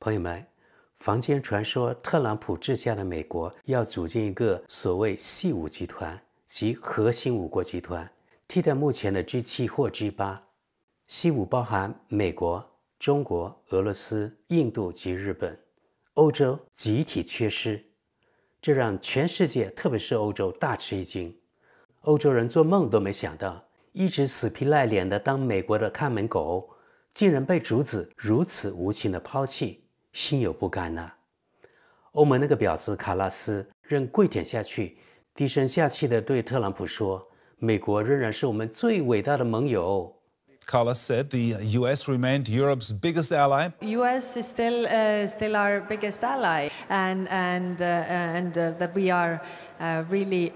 朋友們，坊間傳說特朗普治下的美國要組建一個所謂矽五集團，即核心五國集團，替代目前的 G7 或 G8。矽五包含美國、中國、俄羅斯、印度及日本，歐洲集體缺失，這讓全世界，特別是歐洲大吃一驚。歐洲人做夢都沒想到，一直死皮賴臉的當美國的看門狗，竟然被主子如此無情的拋棄，心有不甘吶。歐盟那個婊子卡拉斯仍跪舔下去，低聲下氣地對特朗普說：“美國仍然是我們最偉大的盟友。” Kallas said the U.S. remained Europe's biggest ally. U.S. is still our biggest ally, and that we are really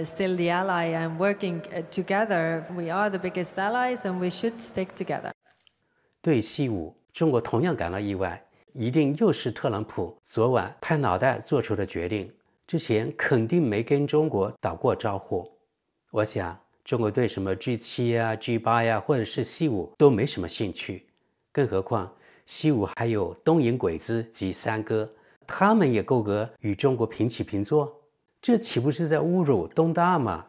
still the ally and working together. We are the biggest allies, and we should stick together. 對矽五，中國同樣感到意外，一定又是特朗普昨晚拍腦袋做出的決定，之前肯定沒跟中國打過招呼。我想，中國對什麼 G7 啊、G8 呀，或者是矽五都沒什麼興趣，更何況矽五還有東瀛鬼子及三哥，他們也夠格與中國平起平坐，這豈不是在侮辱東大嗎？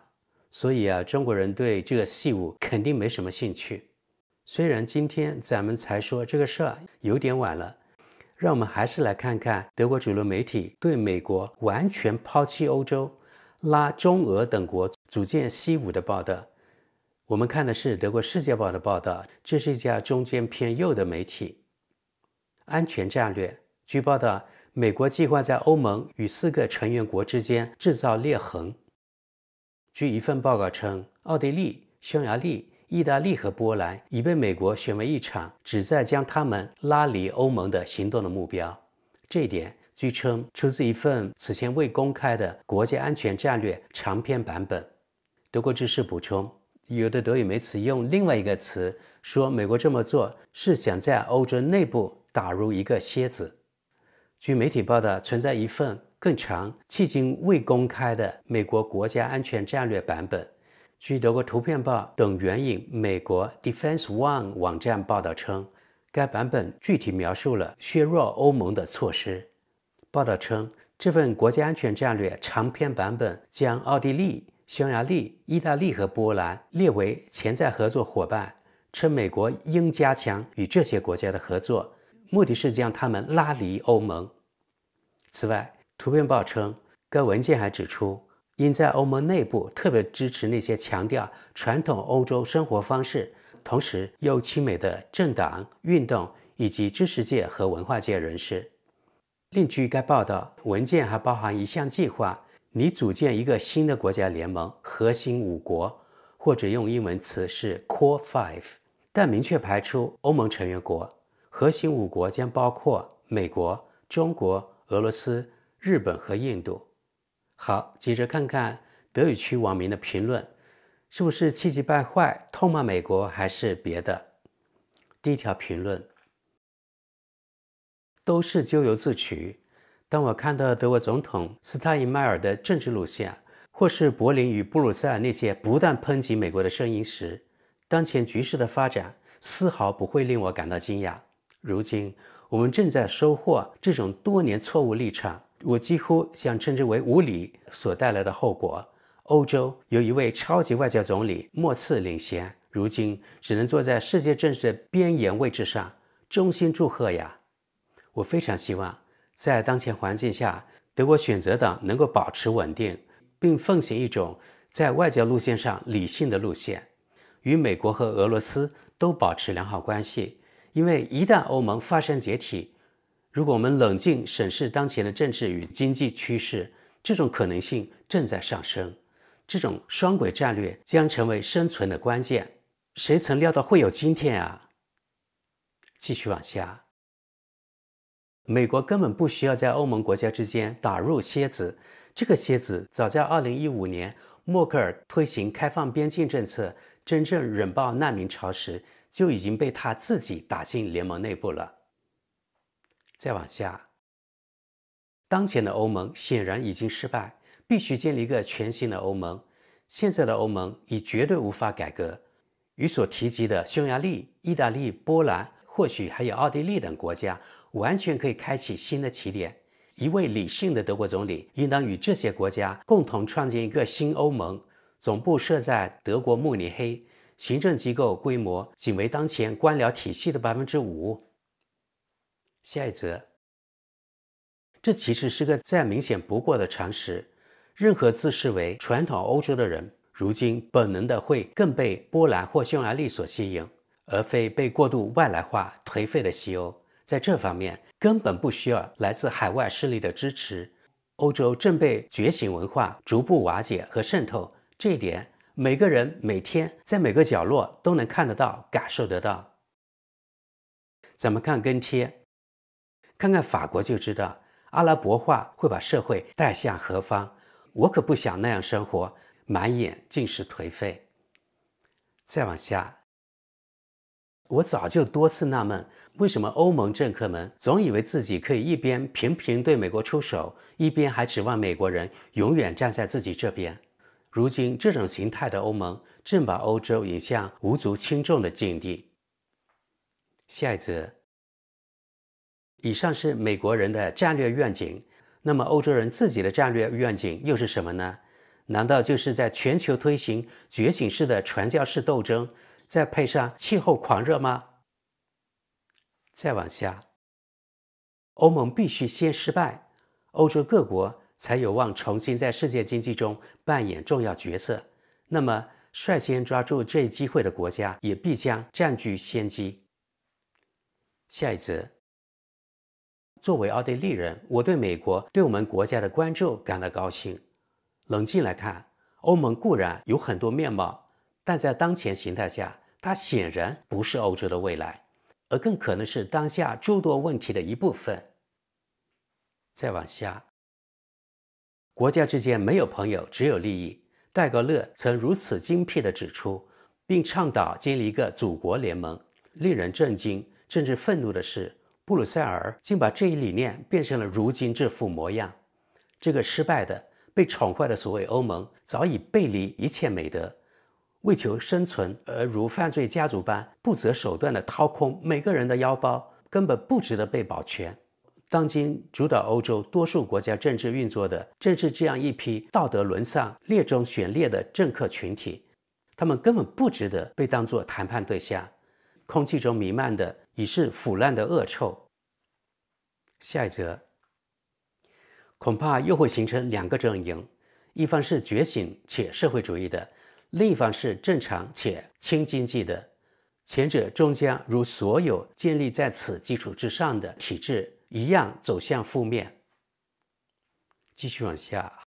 所以啊，中國人對這個矽五肯定沒什麼興趣。雖然今天咱們才說這個事兒有點晚了，讓我們還是來看看德國主流媒體對美國完全拋棄歐洲，拉中俄等國組建矽五的報道。我們看的是德國《世界報》的報道，這是一家中間偏右的媒體。安全戰略，據報道，美國計劃在歐盟與4個成員國之間制造裂痕。據一份報告稱，奧地利、匈牙利、意大利和波蘭已被美國選為一場旨在將他們拉離歐盟的行動的目標。這一點據稱出自一份此前未公開的國家安全戰略長篇版本。德國知識補充，有的德語媒體用另外一個詞說，美國這麼做是想在歐洲內部打入一個楔子。據媒體報道，存在一份更長、迄今未公開的美國國家安全戰略版本。據德國圖片報等援引美國 Defense One 網站報道稱，該版本具體描述了削弱歐盟的措施。報道稱，這份國家安全戰略長篇版本將奧地利、匈牙利、意大利和波蘭列為潛在合作夥伴，稱美國應加強與這些國家的合作，目的是將他們拉離歐盟。此外，圖片報稱，該文件還指出，應在歐盟內部特別支持那些強調傳統歐洲生活方式，同時又親美的政黨、運動以及知識界和文化界人士。另據該報道，文件還包含一項計劃，擬組建一個新的國家聯盟，核心五國，或者用英文詞是 Core Five， 但明確排除歐盟成員國。核心五國將包括美國、中國、俄羅斯、日本和印度。好，接着看看德語區網民的評論，是不是氣急敗壞痛罵美國，還是別的？第一條評論，都是咎由自取。當我看到德國總統斯塔因邁爾的政治路線，或是柏林與布魯塞爾那些不斷抨擊美國的聲音時，當前局勢的發展絲毫不會令我感到驚訝。如今，我們正在收穫這種多年錯誤立場，我幾乎想稱之為無理所帶來的後果。歐洲有一位超級外交總理莫次領銜，如今只能坐在世界政治的邊緣位置上，衷心祝賀呀！我非常希望在當前環境下，德國選擇黨能夠保持穩定，並奉行一種在外交路線上理性的路線，與美國和俄羅斯都保持良好關係。因為一旦歐盟發生解體，如果我們冷靜審視當前的政治與經濟趨勢，這種可能性正在上升。這種雙軌戰略將成為生存的關鍵。誰曾料到會有今天啊？繼續往下。美國根本不需要在歐盟國家之間打入楔子，這個楔子早在2015年默克爾推行開放邊境政策，真正引爆難民潮時，就已經被他自己打進聯盟內部了。再往下，當前的歐盟顯然已經失敗，必須建立一個全新的歐盟。現在的歐盟已絕對無法改革，與所提及的匈牙利、意大利、波蘭，或許還有奧地利等國家，完全可以開啟新的起點。一位理性的德國總理應當與這些國家共同創建一個新歐盟，總部設在德國慕尼黑，行政機構規模僅為當前官僚體系的5%。下一則，這其實是個再明顯不過的常識。任何自視為傳統歐洲的人，如今本能的會更被波蘭或匈牙利所吸引，而非被過度外來化頹廢的西歐。在這方面，根本不需要來自海外勢力的支持。歐洲正被覺醒文化逐步瓦解和滲透，這一點每個人每天在每個角落都能看得到、感受得到。咱們看跟貼，看看法國就知道，阿拉伯化會把社會帶向何方。我可不想那樣生活，滿眼盡是頹廢。再往下，我早就多次納悶，為什麼歐盟政客們總以為自己可以一邊頻頻對美國出手，一邊還指望美國人永遠站在自己這邊。如今這種形態的歐盟正把歐洲引向無足輕重的境地。下一則，以上是美國人的戰略願景。那麼歐洲人自己的戰略願景又是什麼呢？難道就是在全球推行覺醒式的傳教士鬥爭，再配上氣候狂熱嗎？再往下，歐盟必須先失敗，歐洲各國才有望重新在世界經濟中扮演重要角色。那麼率先抓住這一機會的國家也必將佔據先機。下一則，作為奧地利人，我對美國對我們國家的關注感到高興。冷靜來看，歐盟固然有很多面貌，但在當前形態下，它顯然不是歐洲的未來，而更可能是當下諸多問題的一部分。再往下，國家之間沒有朋友，只有利益。戴高樂曾如此精闢地指出，並倡導建立一個祖國聯盟。令人震驚甚至憤怒的是，布魯塞爾竟把這一理念變成了如今這副模樣。這個失敗的、被寵壞的所謂歐盟，早已背離一切美德，為求生存而如犯罪家族般不擇手段地掏空每個人的腰包，根本不值得被保全。當今主導歐洲多數國家政治運作的，正是這樣一批道德淪喪、劣中選劣的政客群體，他們根本不值得被當作談判對象。空氣中彌漫的已是腐爛的惡臭。下一則，恐怕又會形成兩個陣營，一方是覺醒且社會主義的，另一方是正常且輕經濟的。前者終將如所有建立在此基礎之上的體制一樣走向負面。繼續往下，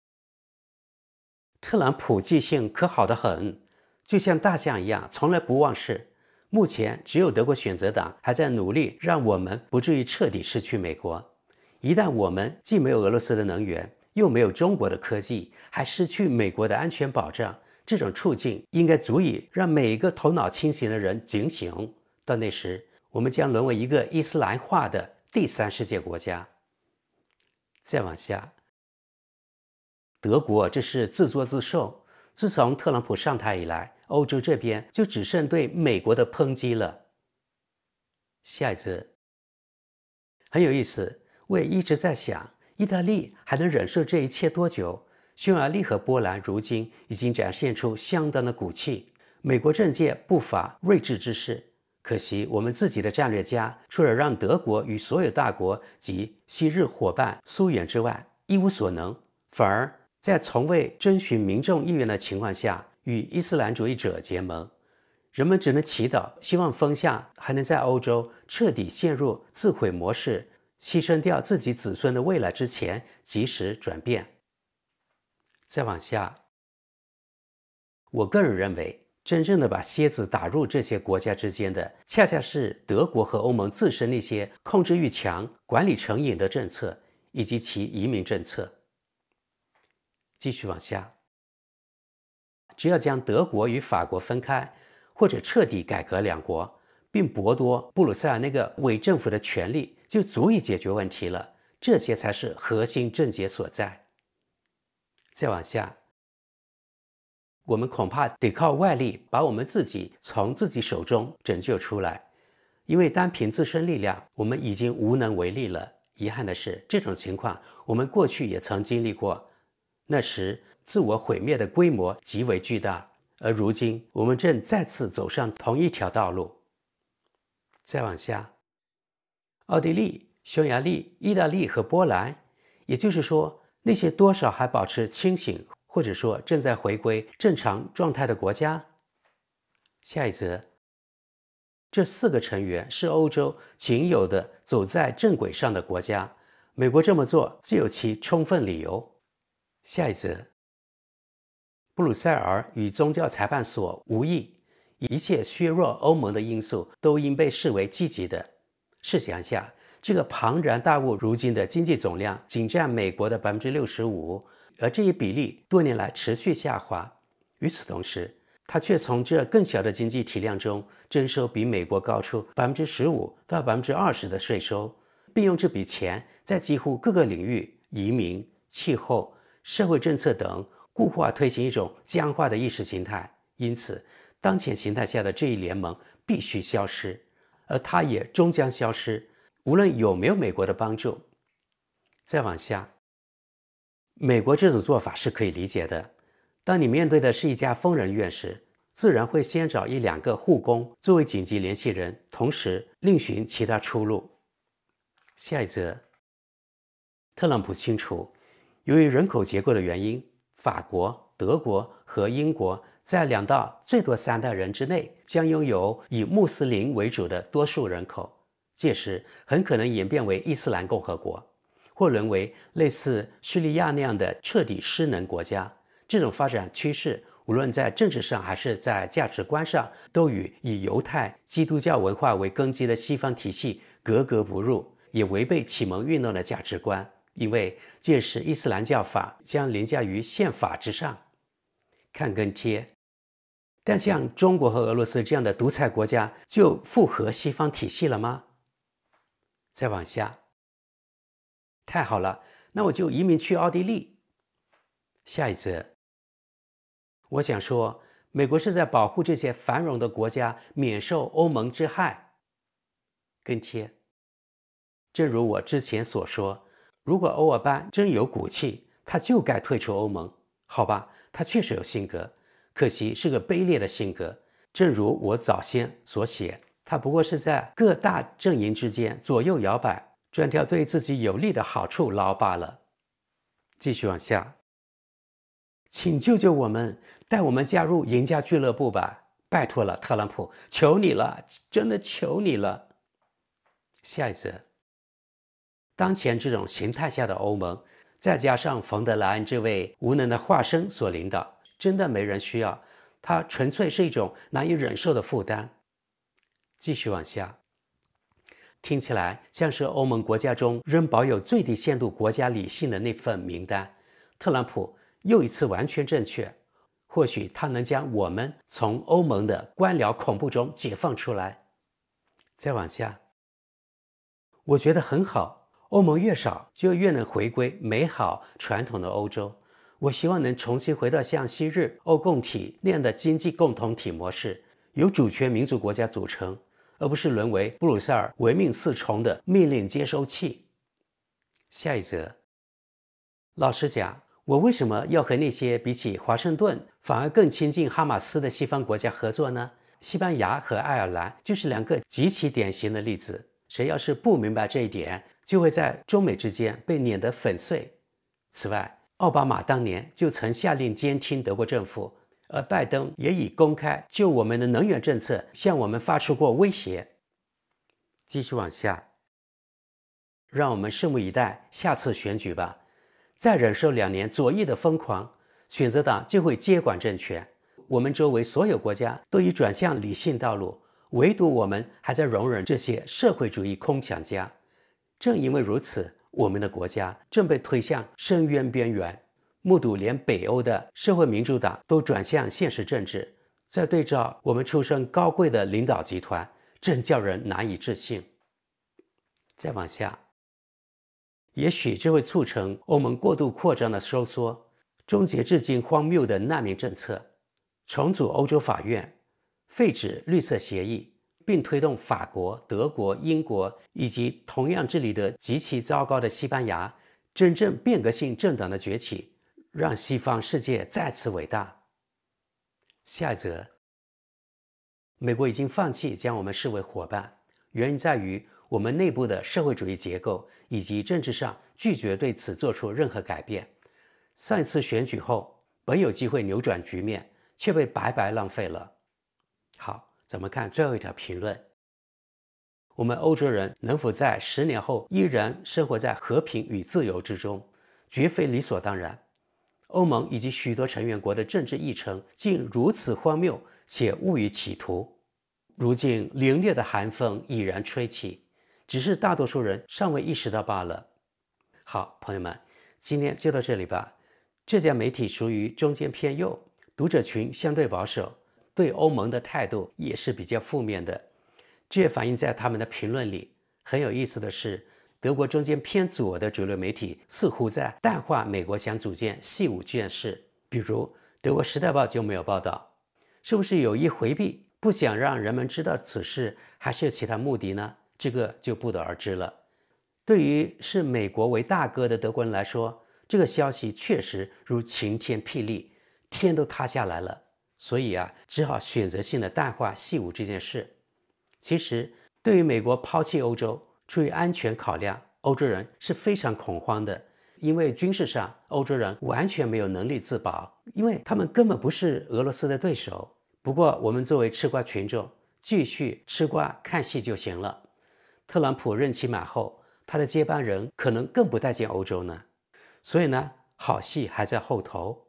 特朗普記性可好得很，就像大象一樣，從來不忘事。目前只有德國選擇黨還在努力讓我們不至於徹底失去美國。一旦我們既沒有俄羅斯的能源，又沒有中國的科技，還失去美國的安全保障，這種處境應該足以讓每一個頭腦清醒的人警醒。到那時，我們將淪為一個伊斯蘭化的第三世界國家。再往下，德國這是自作自受。自從特朗普上台以來，歐洲這邊就只剩對美國的抨擊了。下一則很有意思，我也一直在想，意大利還能忍受這一切多久？匈牙利和波蘭如今已經展現出相當的骨氣。美國政界不乏睿智之士，可惜我們自己的戰略家，除了讓德國與所有大國及昔日夥伴疏遠之外，一無所能，反而在從未徵詢民眾意願的情況下，與伊斯蘭主義者結盟。人們只能祈禱，希望風向還能在歐洲徹底陷入自毀模式，犧牲掉自己子孫的未來之前及時轉變。再往下，我個人認為，真正的把楔子打入這些國家之間的，恰恰是德國和歐盟自身那些控制欲強、管理成癮的政策，以及其移民政策。繼續往下，只要將德國與法國分開，或者徹底改革兩國，並剝奪布魯塞爾那個偽政府的權力，就足以解決問題了。這些才是核心症結所在。再往下，我們恐怕得靠外力把我們自己從自己手中拯救出來。因為單憑自身力量，我們已經無能為力了。遺憾的是，這種情況我們過去也曾經歷過，那時自我毀滅的規模極為巨大，而如今我們正再次走上同一條道路。再往下，奧地利、匈牙利、意大利和波蘭，也就是說，那些多少還保持清醒，或者說正在回歸正常狀態的國家。下一則，這4個成員是歐洲僅有的走在正軌上的國家，美國這麼做自有其充分理由。下一則，布魯塞爾與宗教裁判所無異，一切削弱歐盟的因素都應被視為積極的。試想一下，這個龐然大物如今的經濟總量僅佔美國的65%，而這一比例多年來持續下滑。與此同時，它卻從這更小的經濟體量中徵收比美國高出15%到20%的稅收，並用這筆錢在幾乎各個領域——移民、氣候、社會政策等固化推行一種僵化的意識形態。因此，當前形態下的這一聯盟必須消失，而它也終將消失，無論有沒有美國的幫助。再往下，美國這種做法是可以理解的。當你面對的是一家瘋人院時，自然會先找1-2個護工作為緊急聯繫人，同時另尋其他出路。下一則，特朗普清楚，由於人口結構的原因，法國、德國和英國在2到最多3代人之內將擁有以穆斯林為主的多數人口，屆時很可能演變為伊斯蘭共和國，或淪為類似敘利亞那樣的徹底失能國家。這種發展趨勢，無論在政治上還是在價值觀上，都與以猶太、基督教文化為根基的西方體系格格不入，也違背啟蒙運動的價值觀。因為屆時伊斯蘭教法將凌駕於憲法之上。看跟貼。但像中國和俄羅斯這樣的獨裁國家，就符合西方體系了嗎？再往下。太好了，那我就移民去奧地利。下一則。我想說，美國是在保護這些繁榮的國家免受歐盟之害。跟貼。正如我之前所說，如果歐爾班真有骨氣，他就該退出歐盟。好吧，他確實有性格，可惜是個卑劣的性格。正如我早先所寫，他不過是在各大陣營之間左右搖擺，專挑對自己有利的好處撈罷了。繼續往下。請救救我們，帶我們加入贏家俱樂部吧！拜託了，特朗普，求你了，真的求你了。下一則，當前這種形態下的歐盟，再加上馮德萊恩這位無能的化身所領導，真的沒人需要，它純粹是一種難以忍受的負擔。繼續往下，聽起來像是歐盟國家中仍保有最低限度國家理性的那份名單。特朗普又一次完全正確，或許他能將我們從歐盟的官僚恐怖中解放出來。再往下，我覺得很好，歐盟越少就越能回歸美好傳統的歐洲。我希望能重新回到像昔日歐共體那樣的經濟共同體模式，由主權民族國家組成，而不是淪為布魯塞爾唯命是從的命令接收器。下一則，老實講，我為什麼要和那些比起華盛頓反而更親近哈馬斯的西方國家合作呢？西班牙和愛爾蘭就是2個極其典型的例子。誰要是不明白這一點，就會在中美之間被碾得粉碎。此外，奧巴馬當年就曾下令監聽德國政府，而拜登也已公開就我們的能源政策向我們發出過威脅。繼續往下，讓我們拭目以待下次選舉吧。再忍受2年左翼的瘋狂，選擇黨就會接管政權。我們周圍所有國家都已轉向理性道路，唯獨我們還在容忍這些社會主義空想家。正因為如此，我們的國家正被推向深淵邊緣。目睹連北歐的社會民主黨都轉向現實政治，再對照我們出身高貴的領導集團，真叫人難以置信。再往下。也許這會促成歐盟過度擴張的收縮，終結至今荒謬的難民政策，重組歐洲法院，廢止綠色協議，並推動法國、德國、英國以及同樣治理的極其糟糕的西班牙真正变革性政党的崛起，讓西方世界再次偉大。下一則，美國已經放棄將我們視為夥伴，原因在於我們內部的社會主義結構以及政治上拒絕對此做出任何改變。上一次選舉後，本有機會扭轉局面，卻被白白浪費了。好，咱們看最後一條評論。我們歐洲人能否在10年後依然生活在和平與自由之中，絕非理所當然。歐盟以及許多成員國的政治議程竟如此荒謬且誤於企圖。如今凜冽的寒風已然吹起，只是大多數人尚未意識到罷了。好，朋友們，今天就到這裡吧。這家媒體屬於中間偏右，讀者群相對保守，對歐盟的態度也是比較負面的。這也反映在他們的評論裡。很有意思的是，德國中間偏左的主流媒體似乎在淡化美國想組建矽5這件事，比如德國《時代報》就沒有報道。是不是有意回避，不想讓人們知道此事，還是有其他目的呢？這個就不得而知了。對於視美國為大哥的德國人來說，這個消息確實如晴天霹靂，天都塌下來了。所以只好選擇性的淡化矽5這件事。其實，對於美國拋棄歐洲，出於安全考量，歐洲人是非常恐慌的，因為軍事上歐洲人完全沒有能力自保，因為他們根本不是俄羅斯的對手。不過，我們作為吃瓜群眾，繼續吃瓜看戲就行了。特朗普任期滿後，他的接班人可能更不待見歐洲呢。所以呢，好戲還在後頭。